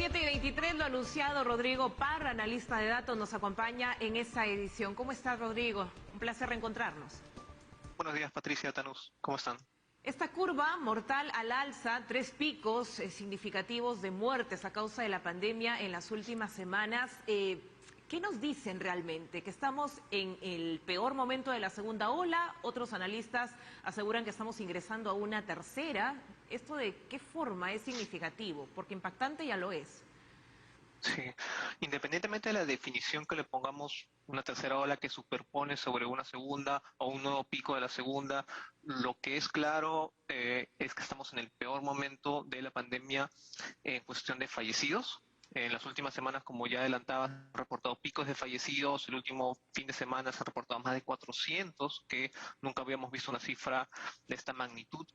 7:23, lo anunciado, Rodrigo Parra, analista de datos, nos acompaña en esta edición. ¿Cómo estás, Rodrigo? Un placer reencontrarnos. Buenos días, Patricia, Tanús, ¿cómo están? Esta curva mortal al alza, 3 picos significativos de muertes a causa de la pandemia en las últimas semanas. ¿Qué nos dicen realmente? ¿Que estamos en el peor momento de la segunda ola? Otros analistas aseguran que estamos ingresando a una tercera. ¿Esto de qué forma es significativo? Porque impactante ya lo es. Sí, independientemente de la definición que le pongamos, una tercera ola que superpone sobre una segunda o un nuevo pico de la segunda, lo que es claro es que estamos en el peor momento de la pandemia en cuestión de fallecidos. En las últimas semanas, como ya adelantaba, se han reportado picos de fallecidos. El último fin de semana se han reportado más de 400, que nunca habíamos visto una cifra de esta magnitud.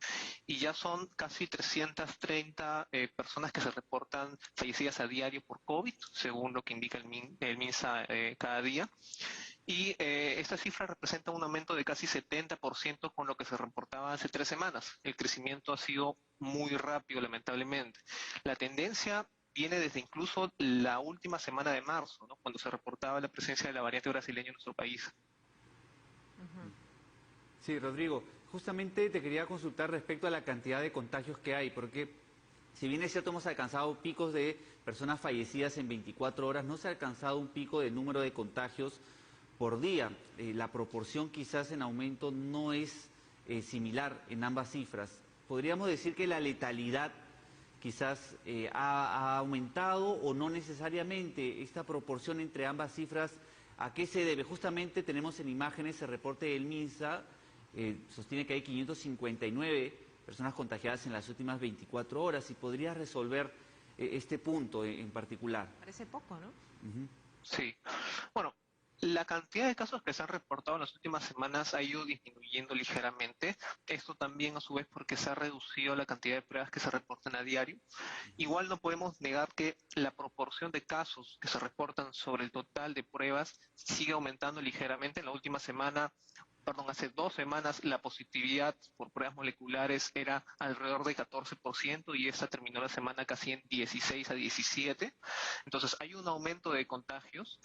Y ya son casi 330 personas que se reportan fallecidas a diario por COVID, según lo que indica el MINSA cada día. Y esta cifra representa un aumento de casi 70% con lo que se reportaba hace 3 semanas. El crecimiento ha sido muy rápido, lamentablemente. La tendencia viene desde incluso la última semana de marzo, ¿no?, cuando se reportaba la presencia de la variante brasileña en nuestro país. Sí, Rodrigo, justamente te quería consultar respecto a la cantidad de contagios que hay, porque si bien es cierto hemos alcanzado picos de personas fallecidas en 24 horas, no se ha alcanzado un pico de número de contagios por día. La proporción quizás en aumento no es similar en ambas cifras. ¿Podríamos decir que la letalidad quizás ha aumentado o no necesariamente? Esta proporción entre ambas cifras, ¿a qué se debe? Justamente tenemos en imágenes el reporte del MINSA, sostiene que hay 559 personas contagiadas en las últimas 24 horas. ¿Y podrías resolver este punto en particular? Parece poco, ¿no? Sí. Bueno, la cantidad de casos que se han reportado en las últimas semanas ha ido disminuyendo ligeramente. Esto también a su vez porque se ha reducido la cantidad de pruebas que se reportan a diario. Igual no podemos negar que la proporción de casos que se reportan sobre el total de pruebas sigue aumentando ligeramente. En la última semana, hace 2 semanas, la positividad por pruebas moleculares era alrededor de 14% y esta terminó la semana casi en 16 a 17. Entonces hay un aumento de contagios,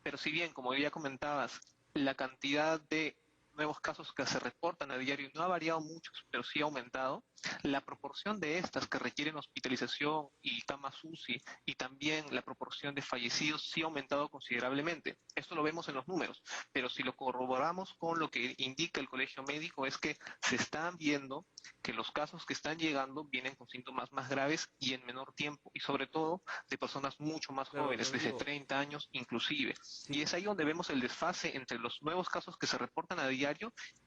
pero si bien, como ya comentabas, la cantidad de nuevos casos que se reportan a diario no ha variado mucho, pero sí ha aumentado, la proporción de estas que requieren hospitalización y camas UCI y también la proporción de fallecidos sí ha aumentado considerablemente. Esto lo vemos en los números, pero si lo corroboramos con lo que indica el Colegio Médico es que se están viendo que los casos que están llegando vienen con síntomas más graves y en menor tiempo, y sobre todo de personas mucho más jóvenes, desde 30 años inclusive. Sí. Y es ahí donde vemos el desfase entre los nuevos casos que se reportan a diario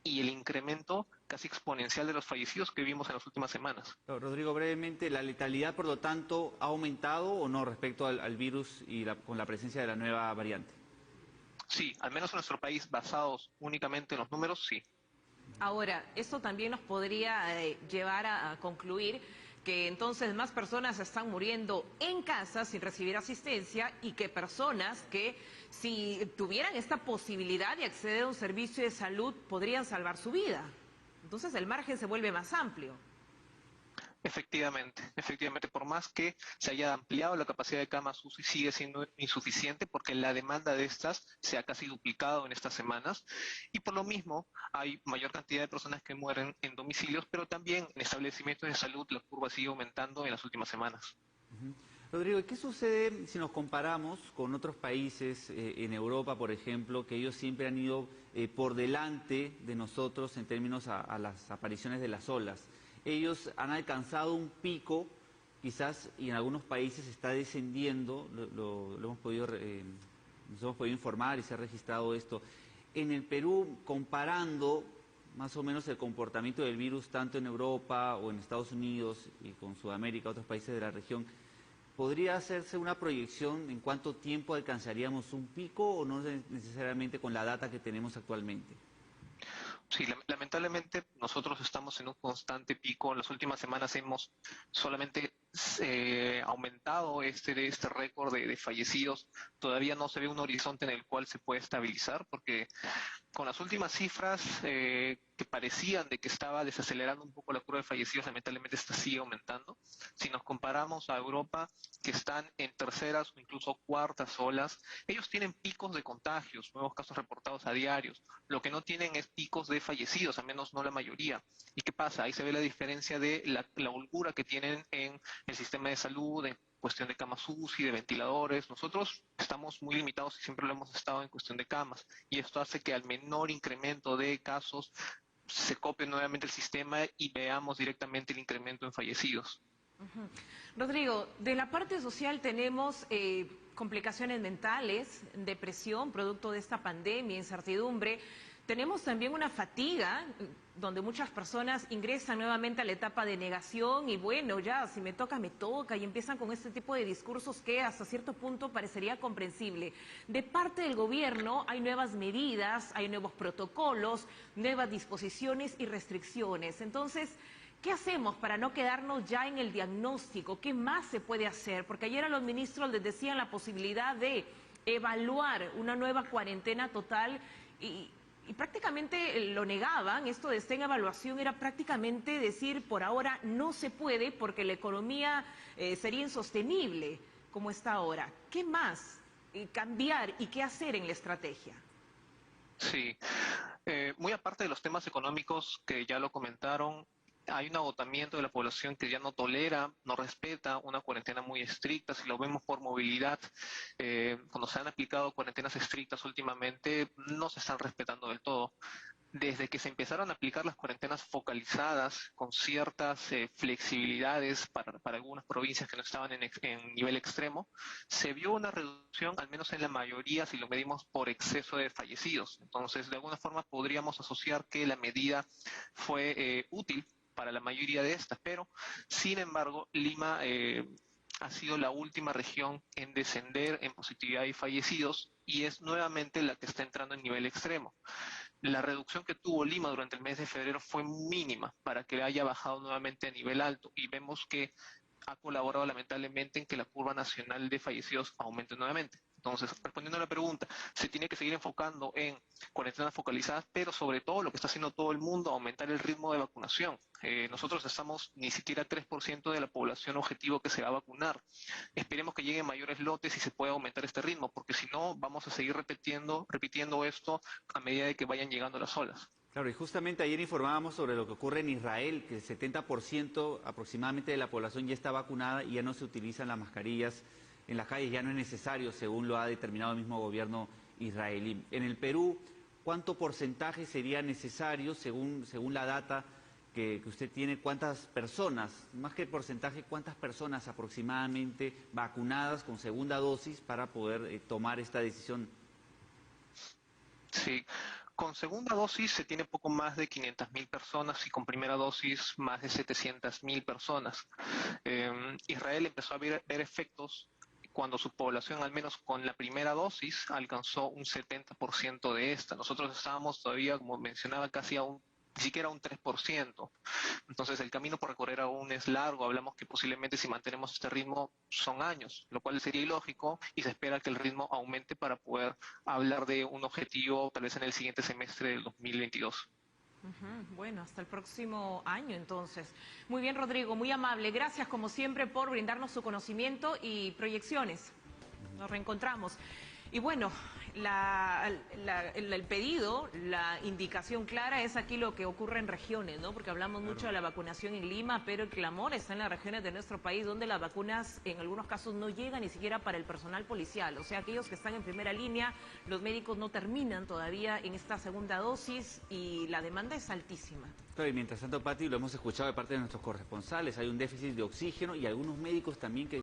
y el incremento casi exponencial de los fallecidos que vimos en las últimas semanas. Rodrigo, brevemente, ¿la letalidad, por lo tanto, ha aumentado o no respecto al virus y con la presencia de la nueva variante? Sí, al menos en nuestro país, basados únicamente en los números, sí. Ahora, esto también nos podría llevar a concluir que entonces más personas están muriendo en casa sin recibir asistencia y que personas que si tuvieran esta posibilidad de acceder a un servicio de salud podrían salvar su vida. Entonces el margen se vuelve más amplio. Efectivamente, por más que se haya ampliado la capacidad de camas UCI, sigue siendo insuficiente porque la demanda de estas se ha casi duplicado en estas semanas y por lo mismo hay mayor cantidad de personas que mueren en domicilios, pero también en establecimientos de salud la curva sigue aumentando en las últimas semanas. Rodrigo, ¿qué sucede si nos comparamos con otros países en Europa, por ejemplo, que ellos siempre han ido por delante de nosotros en términos a las apariciones de las olas? Ellos han alcanzado un pico, quizás, y en algunos países está descendiendo, lo hemos podido, nos hemos podido informar y se ha registrado esto. En el Perú, comparando más o menos el comportamiento del virus tanto en Europa o en Estados Unidos y con Sudamérica, otros países de la región, ¿podría hacerse una proyección en cuánto tiempo alcanzaríamos un pico o no necesariamente con la data que tenemos actualmente? Sí, lamentablemente nosotros estamos en un constante pico. En las últimas semanas hemos solamente aumentado este récord de fallecidos. Todavía no se ve un horizonte en el cual se puede estabilizar porque con las últimas cifras que parecían de que estaba desacelerando un poco la curva de fallecidos, lamentablemente esta sigue aumentando. Si nos comparamos a Europa, que están en terceras o incluso cuartas olas, ellos tienen picos de contagios, nuevos casos reportados a diarios. Lo que no tienen es picos de fallecidos, al menos no la mayoría. ¿Y qué pasa? Ahí se ve la diferencia de la holgura que tienen en el sistema de salud, en cuestión de camas UCI, de ventiladores. Nosotros estamos muy limitados y siempre lo hemos estado en cuestión de camas. Y esto hace que al menor incremento de casos se copie nuevamente el sistema y veamos directamente el incremento en fallecidos. Ujú. Rodrigo, de la parte social tenemos complicaciones mentales, depresión, producto de esta pandemia, incertidumbre. Tenemos también una fatiga, donde muchas personas ingresan nuevamente a la etapa de negación y bueno, ya, si me toca, me toca, y empiezan con este tipo de discursos que hasta cierto punto parecería comprensible. De parte del gobierno hay nuevas medidas, hay nuevos protocolos, nuevas disposiciones y restricciones. Entonces, ¿qué hacemos para no quedarnos ya en el diagnóstico? ¿Qué más se puede hacer? Porque ayer a los ministros les decían la posibilidad de evaluar una nueva cuarentena total y prácticamente lo negaban. Esto de estar en evaluación era prácticamente decir por ahora no se puede porque la economía sería insostenible como está ahora. ¿Qué más cambiar y qué hacer en la estrategia? Sí, muy aparte de los temas económicos que ya lo comentaron, hay un agotamiento de la población que ya no tolera, no respeta una cuarentena muy estricta. Si lo vemos por movilidad, cuando se han aplicado cuarentenas estrictas últimamente, no se están respetando del todo. Desde que se empezaron a aplicar las cuarentenas focalizadas con ciertas flexibilidades para algunas provincias que no estaban en nivel extremo, se vio una reducción, al menos en la mayoría, si lo medimos por exceso de fallecidos. Entonces, de alguna forma podríamos asociar que la medida fue útil para la mayoría de estas, pero sin embargo, Lima ha sido la última región en descender en positividad y fallecidos y es nuevamente la que está entrando en nivel extremo. La reducción que tuvo Lima durante el mes de febrero fue mínima para que haya bajado nuevamente a nivel alto y vemos que ha colaborado lamentablemente en que la curva nacional de fallecidos aumente nuevamente. Entonces, respondiendo a la pregunta, se tiene que seguir enfocando en cuarentenas focalizadas, pero sobre todo lo que está haciendo todo el mundo, aumentar el ritmo de vacunación. Nosotros estamos ni siquiera 3% de la población objetivo que se va a vacunar. Esperemos que lleguen mayores lotes y se pueda aumentar este ritmo, porque si no, vamos a seguir repitiendo esto a medida de que vayan llegando las olas. Claro, y justamente ayer informábamos sobre lo que ocurre en Israel, que el 70% aproximadamente de la población ya está vacunada y ya no se utilizan las mascarillas en las calles, ya no es necesario, según lo ha determinado el mismo gobierno israelí. En el Perú, ¿cuánto porcentaje sería necesario, según la data que usted tiene, cuántas personas, más que el porcentaje, cuántas personas aproximadamente vacunadas con segunda dosis para poder tomar esta decisión? Sí, con segunda dosis se tiene poco más de 500.000 personas y con primera dosis más de 700.000 personas. Israel empezó a ver efectos cuando su población, al menos con la primera dosis, alcanzó un 70% de esta. Nosotros estábamos todavía, como mencionaba, casi a ni siquiera un 3%. Entonces el camino por recorrer aún es largo. Hablamos que posiblemente si mantenemos este ritmo son años, lo cual sería ilógico y se espera que el ritmo aumente para poder hablar de un objetivo tal vez en el siguiente semestre del 2022. Bueno, hasta el próximo año entonces. Muy bien, Rodrigo, muy amable. Gracias como siempre por brindarnos su conocimiento y proyecciones. Nos reencontramos. Y bueno, el pedido, la indicación clara es aquí lo que ocurre en regiones, ¿no? Porque hablamos mucho de la vacunación en Lima, pero el clamor está en las regiones de nuestro país donde las vacunas en algunos casos no llegan ni siquiera para el personal policial. O sea, aquellos que están en primera línea, los médicos no terminan todavía en esta segunda dosis y la demanda es altísima. Claro, y mientras tanto, Pati, lo hemos escuchado de parte de nuestros corresponsales, hay un déficit de oxígeno y algunos médicos también que